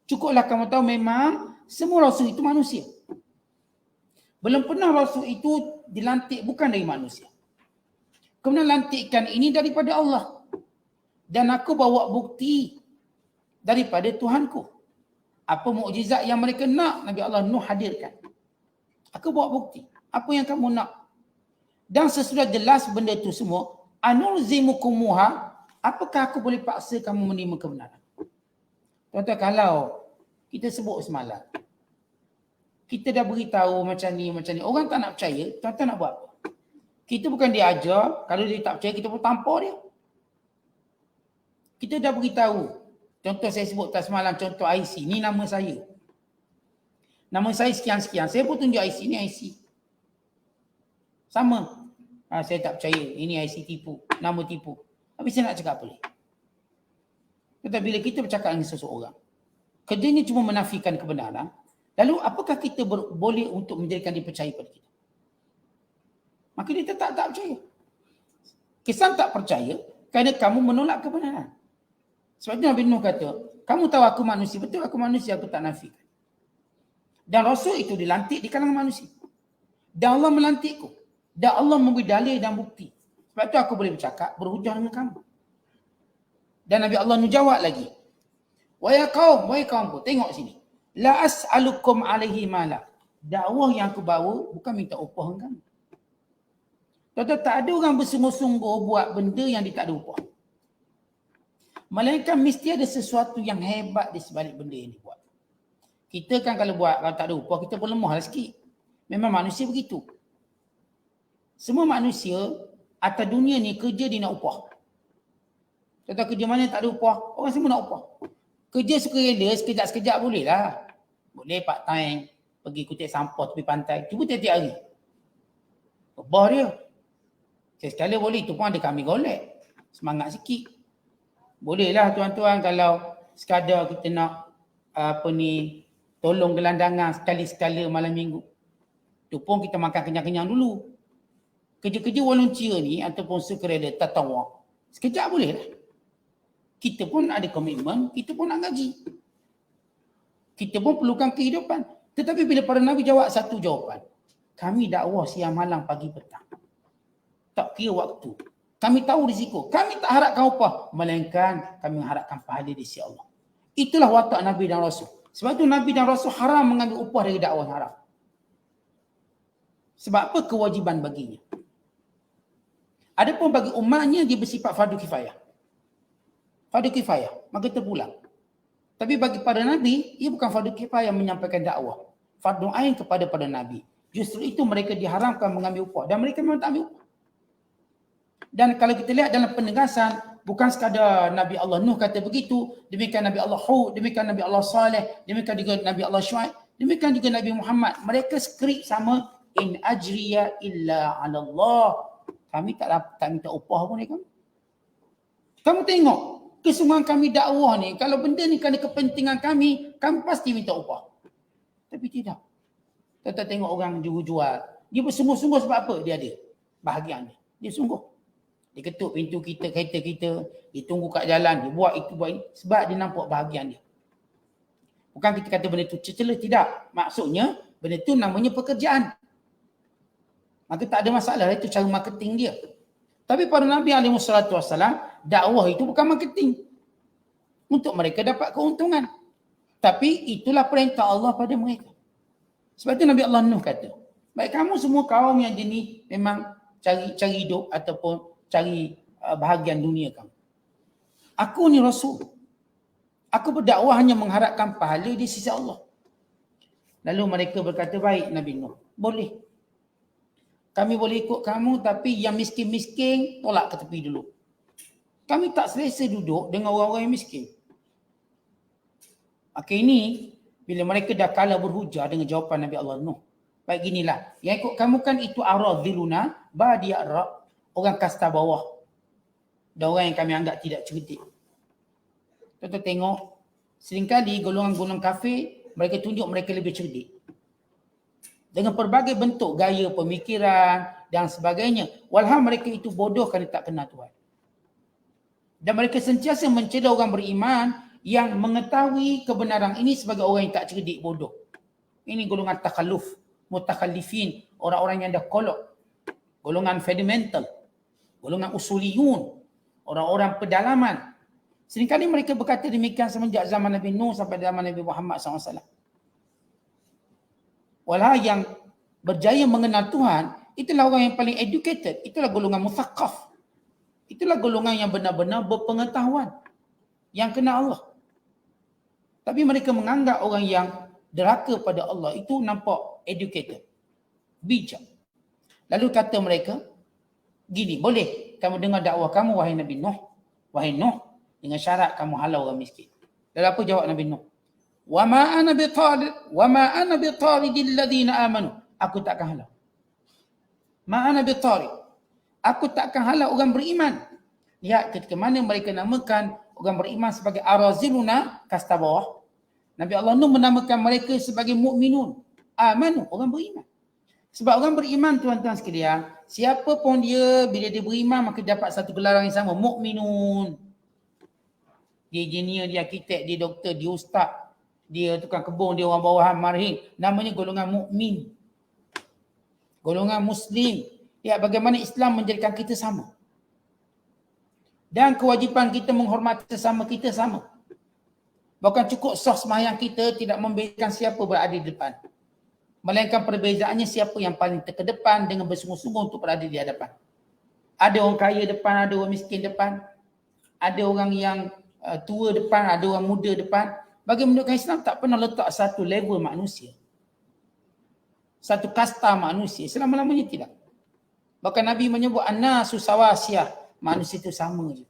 Cukuplah kamu tahu memang semua rasul itu manusia. Belum pernah rasul itu dilantik bukan dari manusia. Kemudian lantikkan ini daripada Allah. Dan aku bawa bukti daripada Tuhanku. Apa mukjizat yang mereka nak, Nabi Allah Nuh hadirkan. Aku bawa bukti. Apa yang kamu nak? Dan sesudah jelas benda itu semua, anulzimukumuha, apakah aku boleh paksa kamu menerima kebenaran? Tuan-tuan, kalau kita sebut semalam, kita dah beritahu macam ni, orang tak nak percaya, tuan-tuan nak buat apa? Kita bukan dia ajar, kalau dia tak percaya kita pun tampar dia. Kita dah beritahu. Contoh saya sebut tak semalam, contoh IC. Ni nama saya. Nama saya sekian-sekian. Saya pun tunjuk IC. Ni IC. Sama. Saya tak percaya. Ini IC tipu. Nama tipu. Tapi saya nak cakap boleh. Tetapi bila kita bercakap dengan seseorang, kerjanya cuma menafikan kebenaran, lalu apakah kita boleh untuk menjadikan dia percaya pada kita? Maka dia tetap tak percaya. Kesan tak percaya kerana kamu menolak kebenaran. Sebab itu Nabi Nuh kata, kamu tahu aku manusia. Betul aku manusia, aku tak nafikan. Dan Rasul itu dilantik di kalangan manusia. Dan Allah melantikku. Dan Allah memberi dalil dan bukti. Sebab itu aku boleh bercakap, berhujah dengan kamu. Dan Nabi Allah Nuh jawab lagi. Wahai kaumku, tengok sini. La as'alukum alaihi mala. Dakwah yang aku bawa bukan minta upah dengan kamu. Tuan-tuan, tak ada orang bersungguh-sungguh buat benda yang dia tak ada upah. Melainkan mesti ada sesuatu yang hebat di sebalik benda yang dibuat. Kita kan kalau buat, kalau tak ada upah, kita pun lemah lah sikit. Memang manusia begitu. Semua manusia atas dunia ni kerja dia nak upah. Tuan-tuan, kerja mana tak ada upah? Orang semua nak upah. Kerja sukarela, sekejap-sekejap boleh lah. Boleh part time, pergi kutip sampah tepi pantai. Cuba tiap-tiap hari. Upah dia. Sekali boleh, itu pun ada kami golek. Semangat sikit. Bolehlah tuan-tuan kalau sekadar kita nak tolong gelandangan sekali-sekala malam minggu. Itu pun kita makan kenyang-kenyang dulu. Kerja-kerja volunteer ni ataupun sukarela tatawak, sekejap boleh lah. Kita pun ada komitmen, kita pun nak gaji. Kita pun perlukan kehidupan. Tetapi bila para Nabi jawab satu jawapan, kami dakwah siang malam pagi petang. Tak kira waktu. Kami tahu risiko. Kami tak harapkan upah. Melainkan kami harapkan pahala di sisi Allah. Itulah watak Nabi dan Rasul. Sebab tu Nabi dan Rasul haram mengambil upah dari dakwah haram. Sebab apa? Kewajiban baginya. Adapun bagi umatnya, dia bersifat fardu kifayah. Fardu kifayah. Maka terpulang. Tapi bagi para Nabi, ia bukan fardu kifayah menyampaikan dakwah. Fardu ain kepada para Nabi. Justru itu mereka diharamkan mengambil upah. Dan mereka memang tak ambil upah. Dan kalau kita lihat dalam penegasan, bukan sekadar Nabi Allah Nuh kata begitu, demikian Nabi Allah Hud, demikian Nabi Allah Saleh, demikian juga Nabi Allah Syuaib, demikian juga Nabi Muhammad. Mereka skrip sama, in ajriya illa ala Allah. Kami tak minta upah pun ni kamu. Kamu tengok, kesungguhan kami dakwah ni, kalau benda ni kerana kepentingan kami pasti minta upah. Tapi tidak. Kita tengok orang jual. Dia bersungguh-sungguh sebab apa? Dia ada bahagian dia. Dia sungguh. Dia ketuk pintu kita, kereta kita, dia tunggu kat jalan, dia buat itu, buat ini. Sebab dia nampak bahagian dia. Bukan kita kata benda tu cecela, tidak. Maksudnya, benda tu namanya pekerjaan. Maka tak ada masalah, itu cara marketing dia. Tapi para Nabi SAW, dakwah itu bukan marketing. Untuk mereka dapat keuntungan. Tapi itulah perintah Allah pada mereka. Sebab itu Nabi Allah Nuh kata, baik kamu semua kaum yang jenis memang cari hidup ataupun cari bahagian dunia kamu. Aku ni Rasul. Aku berdakwah hanya mengharapkan pahala di sisi Allah. Lalu mereka berkata, baik Nabi Nuh, boleh. Kami boleh ikut kamu, tapi yang miskin-miskin tolak ke tepi dulu. Kami tak selesa duduk dengan orang-orang yang miskin. Maka ini, bila mereka dah kalah berhujah dengan jawapan Nabi Allah Nuh. Baik ginilah, yang ikut kamu kan itu aradhiluna badi'ar ra'. Orang kasta bawah. Dan orang yang kami anggap tidak cerdik. Kita tengok, seringkali golongan-golongan kafir, mereka tunjuk mereka lebih cerdik. Dengan pelbagai bentuk gaya pemikiran dan sebagainya. Walhal mereka itu bodoh kerana tak kenal Tuhan. Dan mereka sentiasa mencela orang beriman yang mengetahui kebenaran ini sebagai orang yang tak cerdik, bodoh. Ini golongan takhalluf, mutakhallifin, orang-orang yang dah kolok. Golongan fundamental, golongan usuliyun, orang-orang pedalaman. Seringkali mereka berkata demikian semenjak zaman Nabi Nuh sampai zaman Nabi Muhammad SAW. Walau yang berjaya mengenal Tuhan, itulah orang yang paling educated. Itulah golongan muthaqaf. Itulah golongan yang benar-benar berpengetahuan. Yang kenal Allah. Tapi mereka menganggap orang yang derhaka pada Allah itu nampak educated. Bijak. Lalu kata mereka, gini, boleh kamu dengar dakwah kamu wahai Nabi Nuh. Wahai Nuh, dengan syarat kamu halau orang miskin. Lalu apa jawab Nabi Nuh? Wa ma ana bitaridil ladzina amanu. Aku takkan halau. Ma ana bitarid. Aku takkan halau orang beriman. Lihat ketika mana mereka namakan orang beriman sebagai araziluna, kasta bawah. Nabi Allah Nuh menamakan mereka sebagai mukminun. Amanu, orang beriman. Sebab orang beriman tuan-tuan sekalian, siapa pun dia bila dia beriman maka dapat satu gelaran yang sama, mukminun. Dia engineer, dia arkitek, dia doktor, dia ustaz, dia tukang kebun, dia orang bawahan marhim, namanya golongan mukmin. Golongan muslim. Ya, bagaimana Islam menjadikan kita sama. Dan kewajipan kita menghormati sesama kita sama. Bukan cukup sah sembahyang kita tidak membedakan siapa berada di depan. Melainkan perbezaannya siapa yang paling terkedepan dengan bersungguh-sungguh untuk berada di hadapan. Ada orang kaya depan, ada orang miskin depan. Ada orang yang tua depan, ada orang muda depan. Bagi menunjukkan Islam tak pernah letak satu level manusia. Satu kasta manusia. Selama-lamanya tidak. Bahkan Nabi menyebut an-nasu sawasiyah. Manusia itu sama je.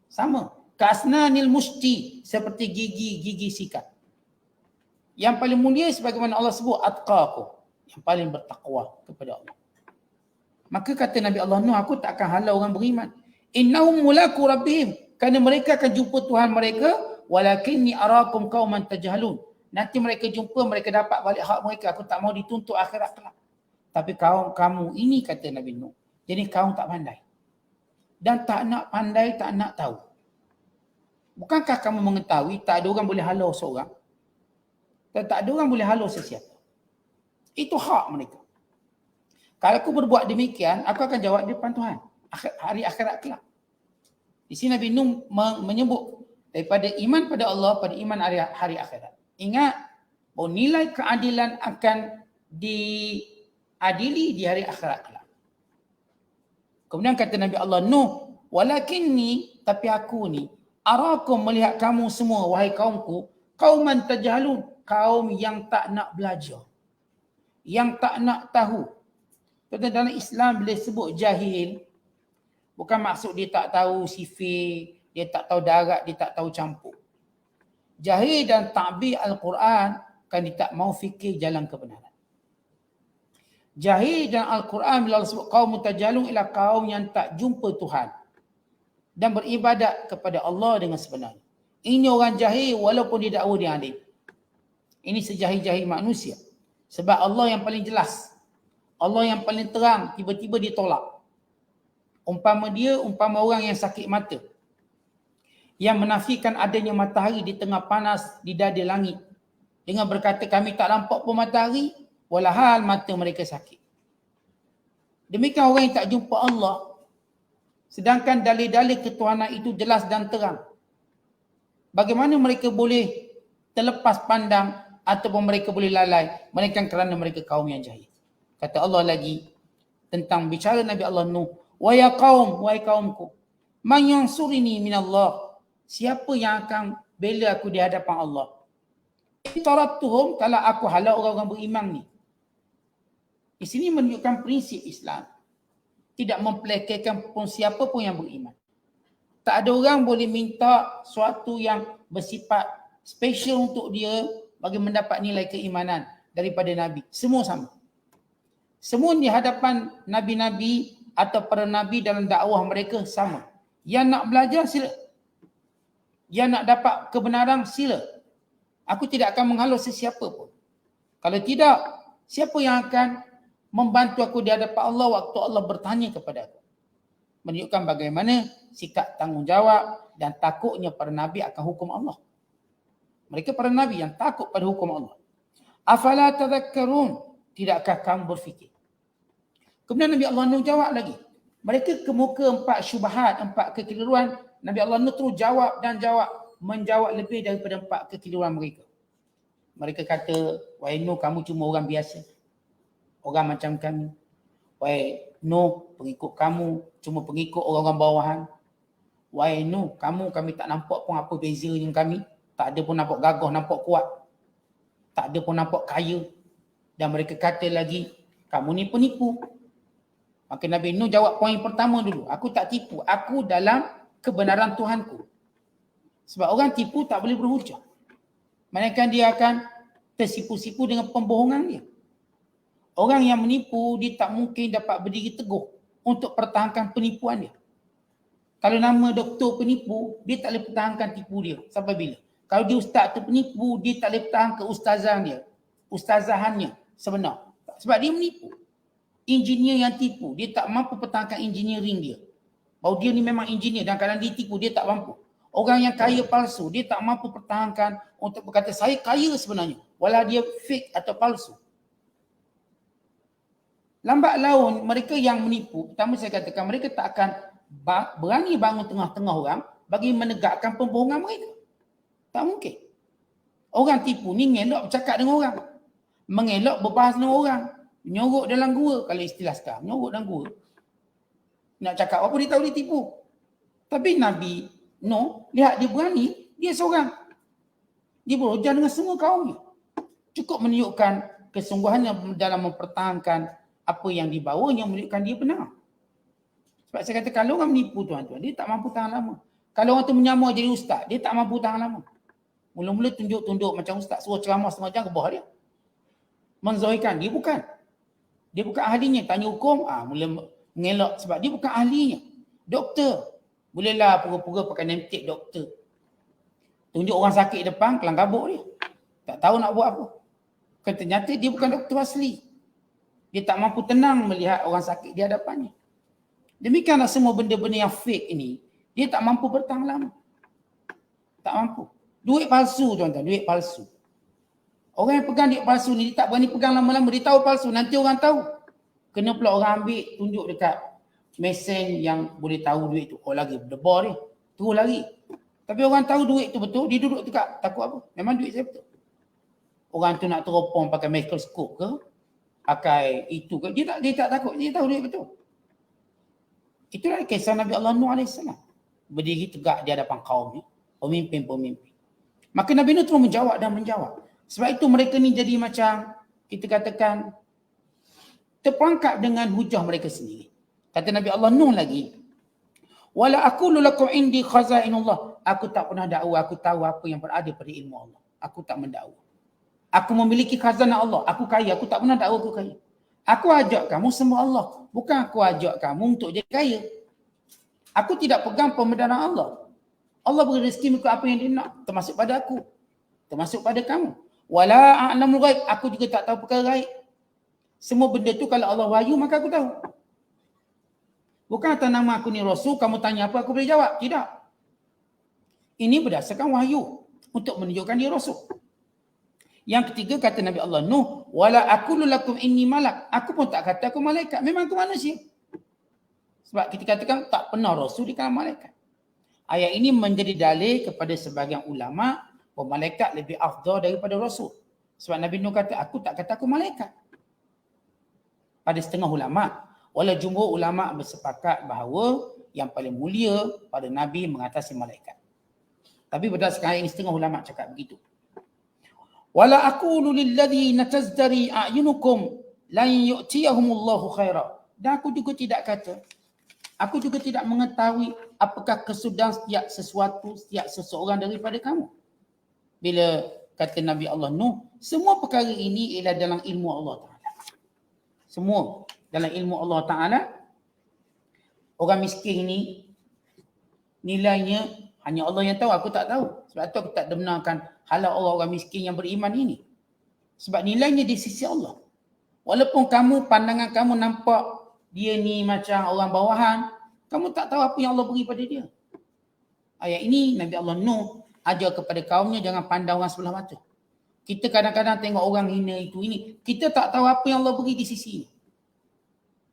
Sama. Kasnanil musti. Seperti gigi sikat. Yang paling mulia sebagaimana Allah sebut atqakum, yang paling bertakwa kepada Allah. Maka kata Nabi Allah Nuh, aku tak akan halau orang beriman. Innahum mulaku rabbihim. Kerana mereka akan jumpa Tuhan mereka. Walakinni arakum qauman tajhalun. Nanti mereka jumpa, mereka dapat balik hak mereka. Aku tak mau dituntut akhirat kelak. Tapi kamu ini kata Nabi Nuh. Jadi kaum tak pandai. Dan tak nak pandai, tak nak tahu. Bukankah kamu mengetahui tak ada orang boleh halau seorang? Dan tak ada orang boleh halau sesiapa. Itu hak mereka. Kalau aku berbuat demikian, aku akan jawab di depan Tuhan. Hari akhirat kelak. Di sini Nabi Nuh menyebut daripada iman pada Allah pada iman hari akhirat. Ingat bahawa nilai keadilan akan diadili di hari akhirat kelak. Kemudian kata Nabi Allah Nuh, walakinni, tapi aku ni, arakum melihat kamu semua, wahai kaumku, qauman tajhalun, kaum yang tak nak belajar. Yang tak nak tahu. Kata dalam Islam bila sebut jahil, bukan maksud dia tak tahu sifir, dia tak tahu darat, dia tak tahu campur. Jahil dan ta'bir Al-Quran kan dia tak mau fikir jalan kebenaran. Jahil dan Al-Quran bila Allah sebut kaum mutajalun ialah kaum yang tak jumpa Tuhan dan beribadat kepada Allah dengan sebenarnya. Ini orang jahil walaupun dia dakwa dia alim. Ini sejahil-jahil manusia. Sebab Allah yang paling jelas. Allah yang paling terang, tiba-tiba ditolak. Umpama orang yang sakit mata. Yang menafikan adanya matahari di tengah panas di dada langit. Dengan berkata kami tak nampak pun matahari, walahal mata mereka sakit. Demikian orang yang tak jumpa Allah. Sedangkan dalil-dalil ketuhanan itu jelas dan terang. Bagaimana mereka boleh terlepas pandang ataupun mereka boleh lalai? Mereka kerana mereka kaum yang jahil. Kata Allah lagi tentang bicara Nabi Allah Nuh. Wa ya qaum, wahai kaumku. Man yansurini minallah. Siapa yang akan bela aku di hadapan Allah? Tarattuhum, kalau aku halau orang-orang beriman ni. Di sini menunjukkan prinsip Islam. Tidak mempelekehkan pun siapa pun yang beriman. Tak ada orang boleh minta sesuatu yang bersifat special untuk dia bagi mendapat nilai keimanan daripada Nabi. Semua sama. Semua di hadapan Nabi-Nabi atau para Nabi dalam dakwah mereka sama. Yang nak belajar sila. Yang nak dapat kebenaran sila. Aku tidak akan menghalau sesiapa pun. Kalau tidak, siapa yang akan membantu aku di hadapan Allah waktu Allah bertanya kepada aku? Menunjukkan bagaimana sikap tanggungjawab dan takutnya para Nabi akan hukum Allah. Mereka para Nabi yang takut pada hukum Allah. Afala tadhakkarun? Tidakkah kamu berfikir? Kemudian Nabi Allah Nuh jawab lagi. Mereka kemuka 4 syubhat, 4 kekeliruan. Nabi Allah Nuh terus jawab dan jawab. Menjawab lebih daripada 4 kekeliruan mereka. Mereka kata, wahai Nuh, kamu cuma orang biasa. Orang macam kami. Wahai Nuh, pengikut kamu cuma pengikut orang-orang bawahan. Wahai Nuh, kami tak nampak pun apa beza dengan kami. Tak ada pun nampak gagah, nampak kuat. Tak ada pun nampak kaya. Dan mereka kata lagi, kamu ni penipu. Maka Nabi Nuh jawab poin pertama dulu. Aku tak tipu. Aku dalam kebenaran Tuhanku. Sebab orang tipu tak boleh berhujah. Melainkan dia akan tersipu-sipu dengan pembohongan dia. Orang yang menipu, dia tak mungkin dapat berdiri teguh untuk pertahankan penipuan dia. Kalau nama doktor penipu, dia tak boleh pertahankan tipu dia. Sampai bila? Kalau dia ustaz tu penipu, dia tak boleh pertahankan ustazahannya sebenar. Sebab dia menipu. Engineer yang tipu, dia tak mampu pertahankan engineering dia. Bahawa dia ni memang engineer dan kadang dia tipu, dia tak mampu. Orang yang kaya palsu, dia tak mampu pertahankan untuk berkata, saya kaya sebenarnya. Walau dia fake atau palsu. Lambat laun, mereka yang menipu, pertama saya katakan, mereka tak akan berani bangun tengah-tengah orang bagi menegakkan pembohongan mereka. Tak mungkin. Orang tipu ni ngelak bercakap dengan orang. Mengelak berbahas dengan orang. Menyorok dalam gua, kalau istilah sekarang. Menyorok dalam gua. Nak cakap apa, dia tahu dia tipu. Tapi Nabi Nuh, lihat dia berani, dia seorang. Dia berujar dengan semua kaumnya. Cukup menunjukkan kesungguhannya dalam mempertahankan apa yang dibawanya, menunjukkan dia benar. Sebab saya kata kalau orang menipu tuan-tuan, dia tak mampu tahan lama. Kalau orang tu menyamar jadi ustaz, dia tak mampu tahan lama. Mula-mula tunjuk-tunjuk macam ustaz, suruh ceramah setengah jam ke bawah dia. Menzahirkan, dia bukan. Dia bukan ahlinya, tanya hukum, mula Mengelak sebab dia bukan ahlinya. Doktor. Bolehlah pura-pura pakai name tag doktor. Tunjuk orang sakit depan, kelang kabut dia. Tak tahu nak buat apa. Ternyata dia bukan doktor asli. Dia tak mampu tenang melihat orang sakit di hadapannya. Demikianlah semua benda-benda yang fake ini, dia tak mampu bertahan lama. Tak mampu. Duit palsu tuan-tuan, duit palsu. Orang yang pegang duit palsu ni, dia tak berani pegang lama-lama, dia tahu palsu, nanti orang tahu. Kena pula orang ambil, tunjuk dekat mesin yang boleh tahu duit tu. Oh lagi berdebar dia, terus lagi. Tapi orang tahu duit tu betul, dia duduk dekat, takut apa? Memang duit saya betul. Orang tu nak teropong pakai mikroskop ke, pakai itu ke, dia tak takut, dia tahu duit betul. Itulah kisah Nabi Allah Nuh AS. Berdiri tegak di hadapan kaumnya, pemimpin-pemimpin. Maka Nabi Nuh terus menjawab dan menjawab. Sebab itu mereka ni jadi macam, kita katakan, terperangkap dengan hujah mereka sendiri. Kata Nabi Allah Nuh lagi, wala aqulu lakum indi khazainullah. Aku tak pernah dakwa, aku tahu apa yang berada pada ilmu Allah. Aku tak mendakwa. Aku memiliki khazanah Allah. Aku kaya, aku tak pernah dakwa aku kaya. Aku ajak kamu sembah Allah. Bukan aku ajak kamu untuk jadi kaya. Aku tidak pegang pembenaran Allah. Allah beri rezeki mengikut apa yang dia nak. Termasuk pada aku. Termasuk pada kamu. Wala a'lamul ghaib. Aku juga tak tahu perkara gaib. Semua benda tu kalau Allah wahyu maka aku tahu. Bukan atas nama aku ni Rasul, kamu tanya apa aku boleh jawab. Tidak. Ini berdasarkan wahyu. Untuk menunjukkan dia Rasul. Yang ketiga kata Nabi Allah Nuh, wala aqulu lakum inni malak. Aku pun tak kata aku malaikat. Memang aku manusia. Sebab kita katakan tak pernah Rasul di kalangan malaikat. Ayat ini menjadi dalil kepada sebahagian ulama bahawa malaikat lebih afdal daripada Rasul. Sebab Nabi Nuh kata, aku tak kata aku malaikat. Pada setengah ulama. Walau jumhur ulama bersepakat bahawa yang paling mulia pada Nabi mengatasi malaikat. Tapi berdasarkan ayat ini setengah ulama cakap begitu. Wala aqulu lilladhina tazdari a'yunukum lan yu'tiyahumullahu khaira. Dan aku juga tidak kata, aku juga tidak mengetahui apakah kesudahan setiap sesuatu, setiap seseorang daripada kamu. Bila kata Nabi Allah Nuh, semua perkara ini ialah dalam ilmu Allah Ta'ala. Semua dalam ilmu Allah Ta'ala. Orang miskin ini nilainya hanya Allah yang tahu, aku tak tahu. Sebab tu aku tak benarkan halal orang-orang miskin yang beriman ini. Sebab nilainya di sisi Allah. Walaupun pandangan kamu nampak dia ni macam orang bawahan, kamu tak tahu apa yang Allah beri pada dia. Ayat ini Nabi Allah Nuh ajar kepada kaumnya jangan pandang orang sebelah mata. Kita kadang-kadang tengok orang hina itu ini, kita tak tahu apa yang Allah beri di sisi ini.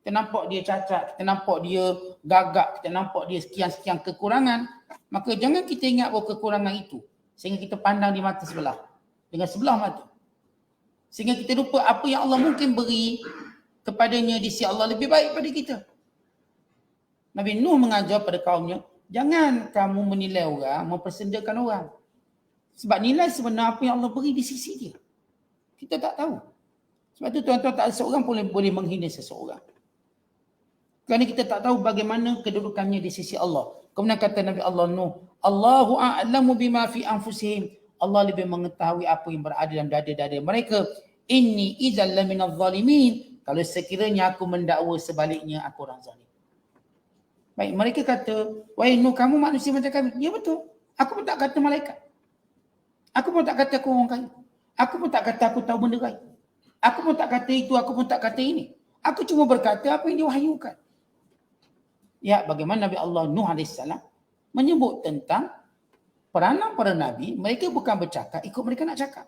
Kita nampak dia cacat, kita nampak dia gagak, kita nampak dia sekian-sekian kekurangan. Maka jangan kita ingat bahawa kekurangan itu sehingga kita pandang di mata sebelah. Dengan sebelah mata. Sehingga kita lupa apa yang Allah mungkin beri kepadanya di sisi Allah lebih baik pada kita. Nabi Nuh mengajar pada kaumnya, jangan kamu menilai orang, mempersendakan orang. Sebab nilai sebenar apa yang Allah beri di sisi dia. Kita tak tahu. Sebab tu tuan-tuan tak ada seorang pun boleh menghina seseorang. Kerana kita tak tahu bagaimana kedudukannya di sisi Allah. Kemudian kata Nabi Allah Nuh, Allahu a'lamu bima fi anfusihim. Allah lebih mengetahui apa yang berada dalam dada-dada mereka. Inni idzal laminadh zalimin. Kalau sekiranya aku mendakwa sebaliknya aku orang zalim. Baik, mereka kata, wahai Nuh, kamu manusia macam kami. Ya betul. Aku pun tak kata malaikat. Aku pun tak kata aku orang kaya. Aku pun tak kata aku tahu benda gaib. Aku pun tak kata itu, aku pun tak kata ini. Aku cuma berkata apa yang diwahyukan. Ya, bagaimana Nabi Allah Nuh AS menyebut tentang peranan para Nabi, mereka bukan bercakap ikut mereka nak cakap.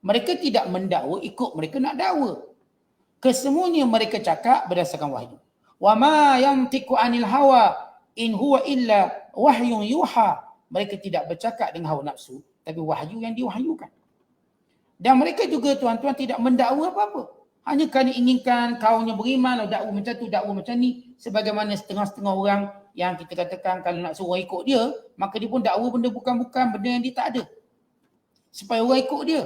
Mereka tidak mendakwa ikut mereka nak dakwa. Kesemuanya mereka cakap berdasarkan wahyu. Wa ma yantiqu anil hawa in huwa illa wahyun yuha. Mereka tidak bercakap dengan hawa nafsu, tapi wahyu yang diwahyukan. Dan mereka juga tuan-tuan tidak mendakwa apa-apa. Hanya kerana inginkan kaumnya beriman, dakwa macam tu, dakwa macam ni. Sebagaimana setengah-setengah orang yang kita katakan kalau nak suruh ikut dia, maka dia pun dakwa benda bukan-bukan, benda yang dia tak ada. Supaya orang ikut dia.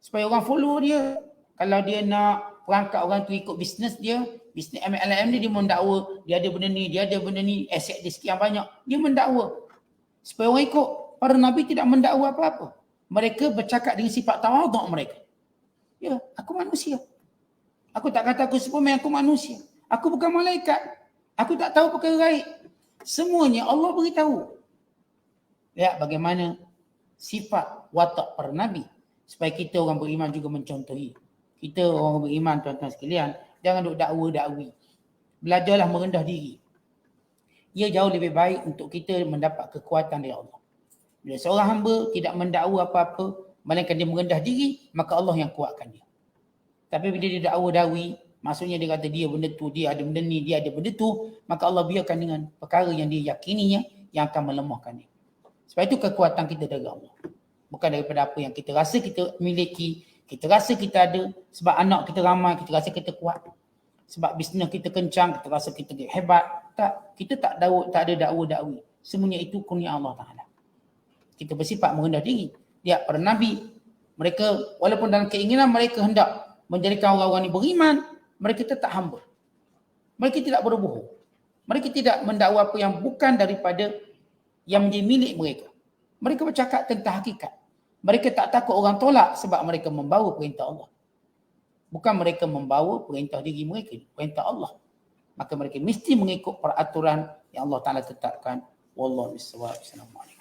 Supaya orang follow dia. Kalau dia nak perangkat orang tu ikut bisnes dia, bisnes MLM dia mendakwa, dia ada benda ni, dia ada benda ni, aset dia sekian banyak. Dia mendakwa. Supaya orang ikut. Para Nabi tidak mendakwa apa-apa. Mereka bercakap dengan sifat tawaduk mereka. Ya, aku manusia. Aku tak kata aku Superman, aku manusia. Aku bukan malaikat. Aku tak tahu perkara gaib. Semuanya Allah beritahu. Lihat bagaimana sifat watak para Nabi. Supaya kita orang beriman juga mencontohi. Kita orang beriman tuan-tuan sekalian, jangan duk dakwa-dakwi. Belajarlah merendah diri. Ia jauh lebih baik untuk kita mendapat kekuatan dari Allah. Bila seorang hamba tidak mendakwa apa-apa, melainkan dia merendah diri, maka Allah yang kuatkan dia. Tapi bila dia dakwa-dakwi, maksudnya dia kata dia benda tu, dia ada benda ni, dia ada benda tu, maka Allah biarkan dengan perkara yang dia yakininya yang akan melemahkan dia. Sebab itu kekuatan kita dari Allah. Bukan daripada apa yang kita rasa kita miliki, kita rasa kita ada, sebab anak kita ramai, kita rasa kita kuat. Sebab bisnes kita kencang, kita rasa kita hebat. Tak, kita tak ada dakwa-dakwi. Semuanya itu kurnia Allah Ta'ala. Kita bersifat merendah diri. Lihat para Nabi, mereka walaupun dalam keinginan mereka hendak menjadikan orang-orang ini beriman, mereka tetap hamba. Mereka tidak berbohong. Mereka tidak mendakwa apa yang bukan daripada yang menjadi milik mereka. Mereka bercakap tentang hakikat. Mereka tak takut orang tolak sebab mereka membawa perintah Allah. Bukan mereka membawa perintah diri mereka, perintah Allah. Maka mereka mesti mengikut peraturan yang Allah Ta'ala tetapkan. Wallahu a'lam. Assalamualaikum.